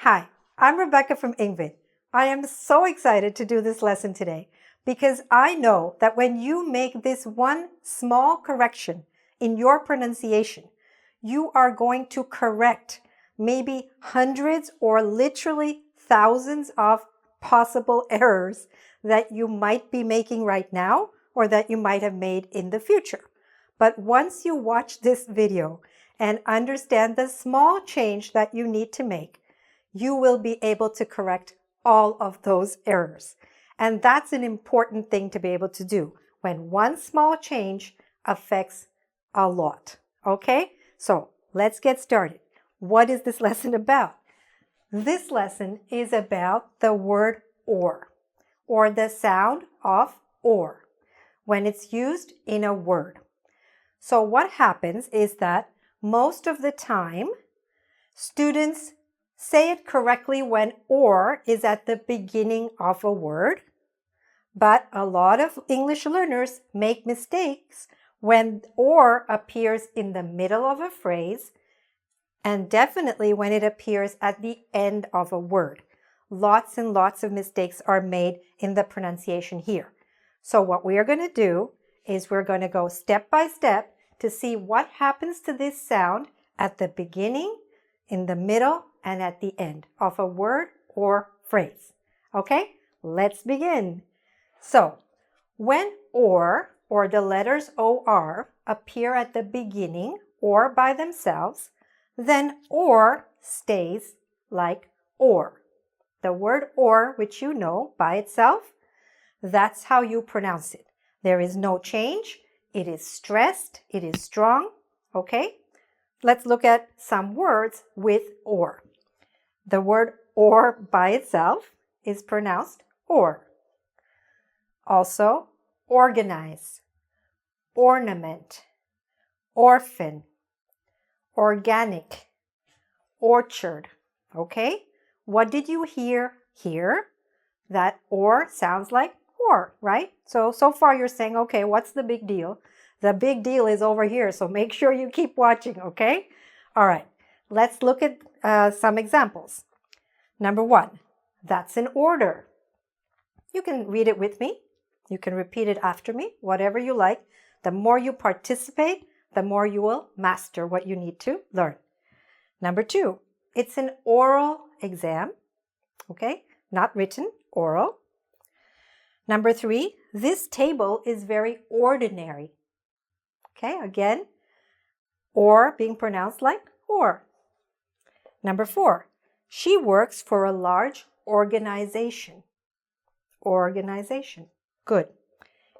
Hi, I'm Rebecca from engVid. I am so excited to do this lesson today because I know that when you make this one small correction in your pronunciation, you are going to correct maybe hundreds or literally thousands of possible errors that you might be making right now or that you might have made in the future. But once you watch this video and understand the small change that you need to make, you will be able to correct all of those errors. And that's an important thing to be able to do when one small change affects a lot. Okay? So let's get started. What is this lesson about? This lesson is about the word or the sound of or when it's used in a word. So what happens is that most of the time, students say it correctly when or is at the beginning of a word, but a lot of English learners make mistakes when or appears in the middle of a phrase and definitely when it appears at the end of a word. Lots and lots of mistakes are made in the pronunciation here. So what we are going to do is we're going to go step by step to see what happens to this sound at the beginning, in the middle, and at the end of a word or phrase. Okay, let's begin. So, when or the letters OR appear at the beginning or by themselves, then or stays like or. The word or, which you know by itself, that's how you pronounce it. There is no change. It is stressed. It is strong. Okay? Let's look at some words with or. The word or by itself is pronounced or. Also, organize, ornament, orphan, organic, orchard. Okay? What did you hear here? That or sounds like or, right? So far you're saying, okay, what's the big deal? The big deal is over here, so make sure you keep watching, okay? All right, let's look at some examples. Number one, that's an order. You can read it with me. You can repeat it after me, whatever you like. The more you participate, the more you will master what you need to learn. Number two, it's an oral exam, okay? Not written, oral. Number three, this table is very ordinary. Okay, again, or being pronounced like or. Number four, she works for a large organization. Organization, good.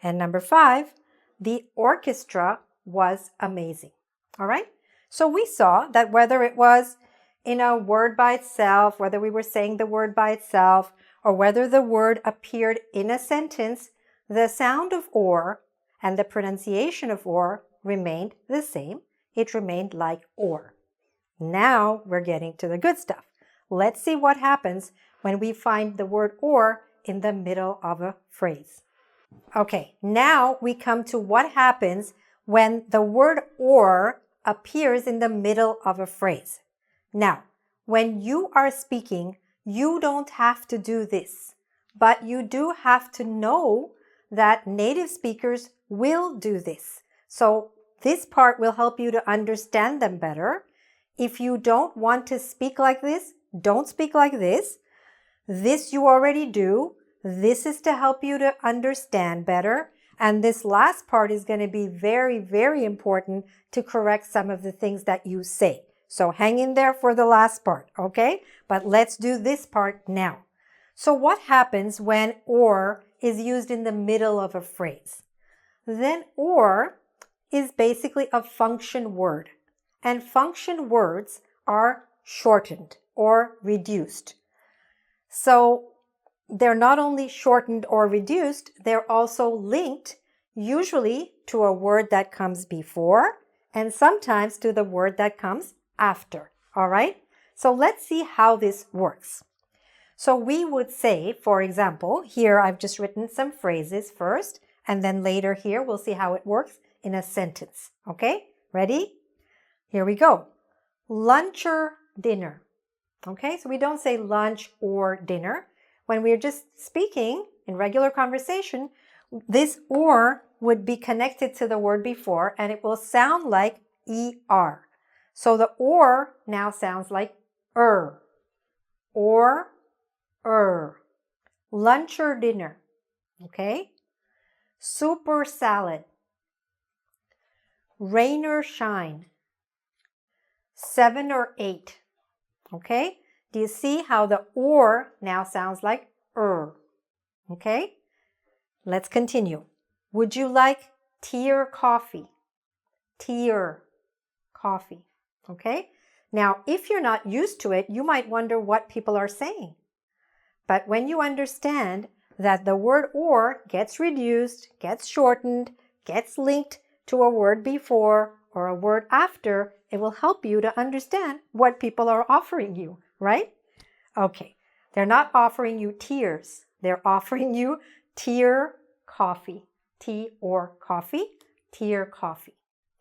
And number five, the orchestra was amazing. All right, so we saw that whether it was in a word by itself, whether we were saying the word by itself, or whether the word appeared in a sentence, the sound of or and the pronunciation of or remained the same. It remained like or. Now we're getting to the good stuff. Let's see what happens when we find the word or in the middle of a phrase. Okay, now we come to what happens when the word or appears in the middle of a phrase. Now, when you are speaking, you don't have to do this, but you do have to know that native speakers will do this. So this part will help you to understand them better. If you don't want to speak like this, don't speak like this. This you already do. This is to help you to understand better. And this last part is going to be very, very important to correct some of the things that you say. So hang in there for the last part, okay? But let's do this part now. So what happens when or is used in the middle of a phrase? Then or is basically a function word. And function words are shortened or reduced. So they're not only shortened or reduced, they're also linked usually to a word that comes before and sometimes to the word that comes after. All right? So let's see how this works. So we would say, for example, here I've just written some phrases first, and then later here we'll see how it works in a sentence. Okay? Ready? Here we go. Lunch or dinner? Okay, so we don't say lunch or dinner. When we're just speaking in regular conversation, this or would be connected to the word before and it will sound like ER. So the or now sounds like or, lunch or dinner, okay? Soup or salad, rain or shine, 7 or 8, okay? Do you see how the or now sounds like okay? Let's continue. Would you like tea or coffee? Tea or coffee, okay? Now, if you're not used to it, you might wonder what people are saying. But when you understand that the word or gets reduced, gets shortened, gets linked to a word before or a word after, it will help you to understand what people are offering you, right? Okay, they're not offering you tears. They're offering you tea or coffee. Tea or coffee, tea or coffee.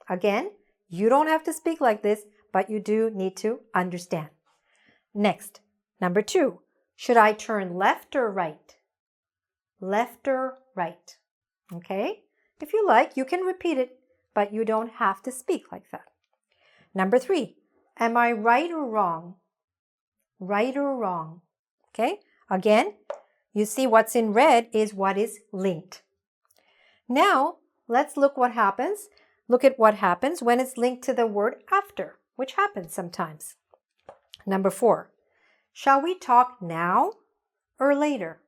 Again, you don't have to speak like this, but you do need to understand. Next, number 2. Should I turn left or right? Left or right? Okay? If you like, you can repeat it, but you don't have to speak like that. Number 3. Am I right or wrong? Right or wrong? Okay? Again, you see what's in red is what is linked. Now, let's look what happens. Look at what happens when it's linked to the word after, which happens sometimes. Number 4. Shall we talk now or later?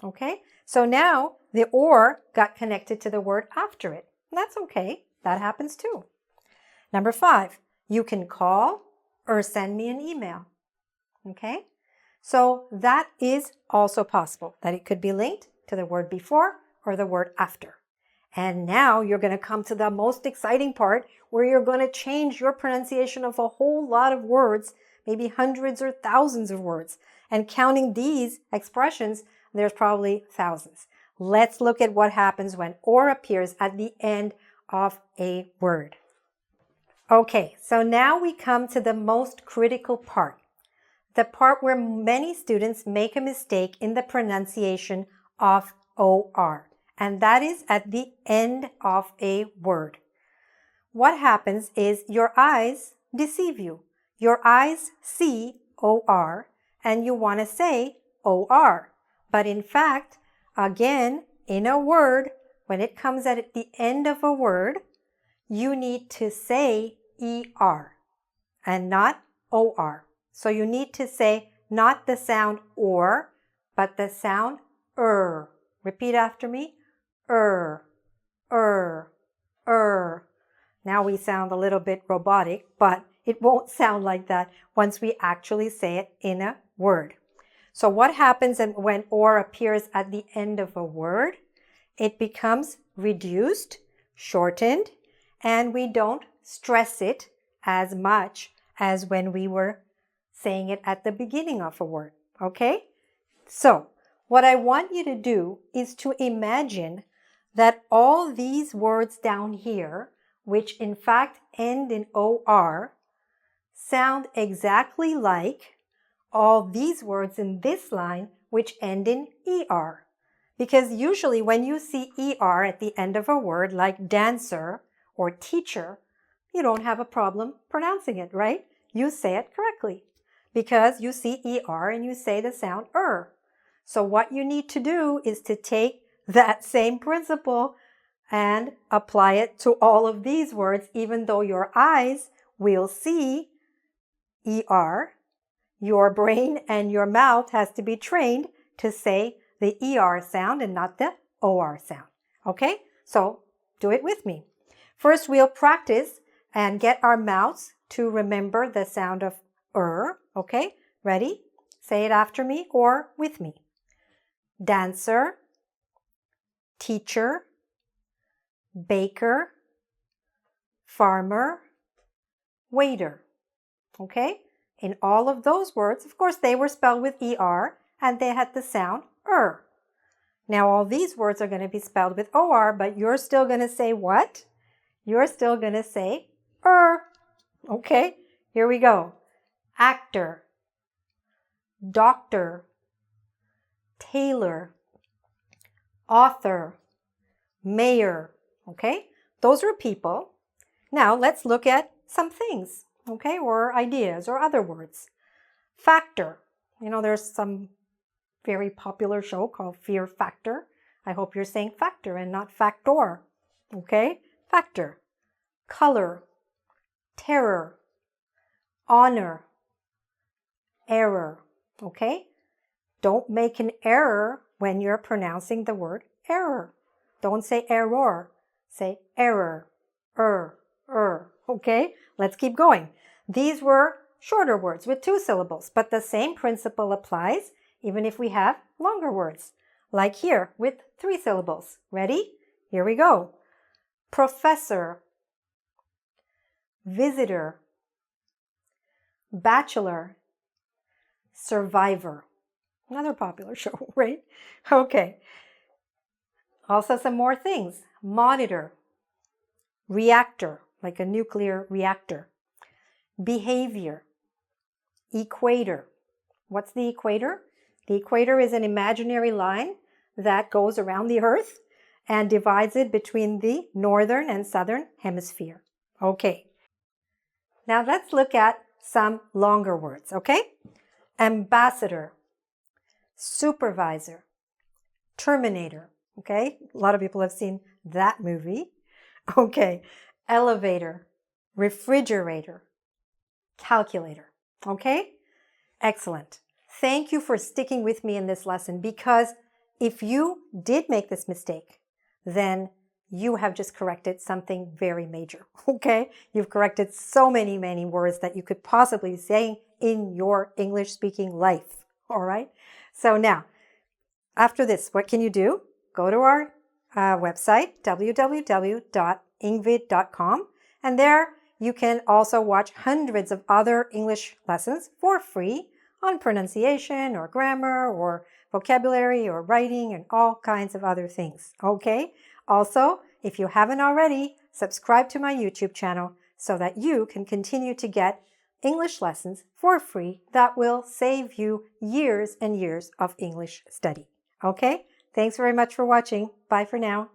Okay, so now the or got connected to the word after it. That's okay. That happens too. Number 5. You can call or send me an email. Okay, so that is also possible, that it could be linked to the word before or the word after. And now you're going to come to the most exciting part where you're going to change your pronunciation of a whole lot of words, maybe hundreds or thousands of words. And counting these expressions, there's probably thousands. Let's look at what happens when or appears at the end of a word. Okay, so now we come to the most critical part. The part where many students make a mistake in the pronunciation of OR, and that is at the end of a word. What happens is your eyes deceive you. Your eyes see OR, and you want to say OR. But in fact, again, in a word, when it comes at the end of a word, you need to say ER and not OR. So you need to say not the sound or, but the sound Repeat after me. Now we sound a little bit robotic, but it won't sound like that once we actually say it in a word. So what happens when or appears at the end of a word? It becomes reduced, shortened, and we don't stress it as much as when we were saying it at the beginning of a word, okay? So, what I want you to do is to imagine that all these words down here, which in fact end in OR, sound exactly like all these words in this line, which end in ER. Because usually when you see ER at the end of a word like dancer or teacher, you don't have a problem pronouncing it, right? You say it correctly because you see ER and you say the sound So what you need to do is to take that same principle and apply it to all of these words, even though your eyes will see ER, your brain and your mouth has to be trained to say the ER sound and not the OR sound. Okay? So do it with me. First, we'll practice and get our mouths to remember the sound of Okay? Ready? Say it after me or with me. Dancer, teacher, baker, farmer, waiter. Okay? In all of those words, of course, they were spelled with ER and they had the sound Now, all these words are going to be spelled with OR, but you're still going to say what? You're still going to say Okay? Here we go. Actor, doctor, tailor, author, mayor, okay? Those are people. Now let's look at some things, okay, or ideas or other words. Factor. You know, there's some very popular show called Fear Factor. I hope you're saying factor and not factor, okay? Factor. Color, terror, honor, error, okay? Don't make an error when you're pronouncing the word error. Don't say error, say error, okay? Let's keep going. These were shorter words with 2 syllables, but the same principle applies even if we have longer words, like here with 3 syllables. Ready? Here we go. Professor, visitor, bachelor, survivor. Another popular show, right? Okay. Also some more things. Monitor, reactor, like a nuclear reactor. Behavior, equator. What's the equator? The equator is an imaginary line that goes around the Earth and divides it between the northern and southern hemisphere. Okay. Now let's look at some longer words, okay? Ambassador, supervisor, terminator, okay? A lot of people have seen that movie. Okay. Elevator, refrigerator, calculator, okay? Excellent. Thank you for sticking with me in this lesson, because if you did make this mistake, then you have just corrected something very major, okay? You've corrected so many words that you could possibly say in your English-speaking life, all right? So now, after this, what can you do? Go to our website, www.engvid.com, and there you can also watch hundreds of other English lessons for free on pronunciation or grammar or vocabulary or writing and all kinds of other things, okay? Also, if you haven't already, subscribe to my YouTube channel so that you can continue to get English lessons for free that will save you years and years of English study, okay? Thanks very much for watching. Bye for now.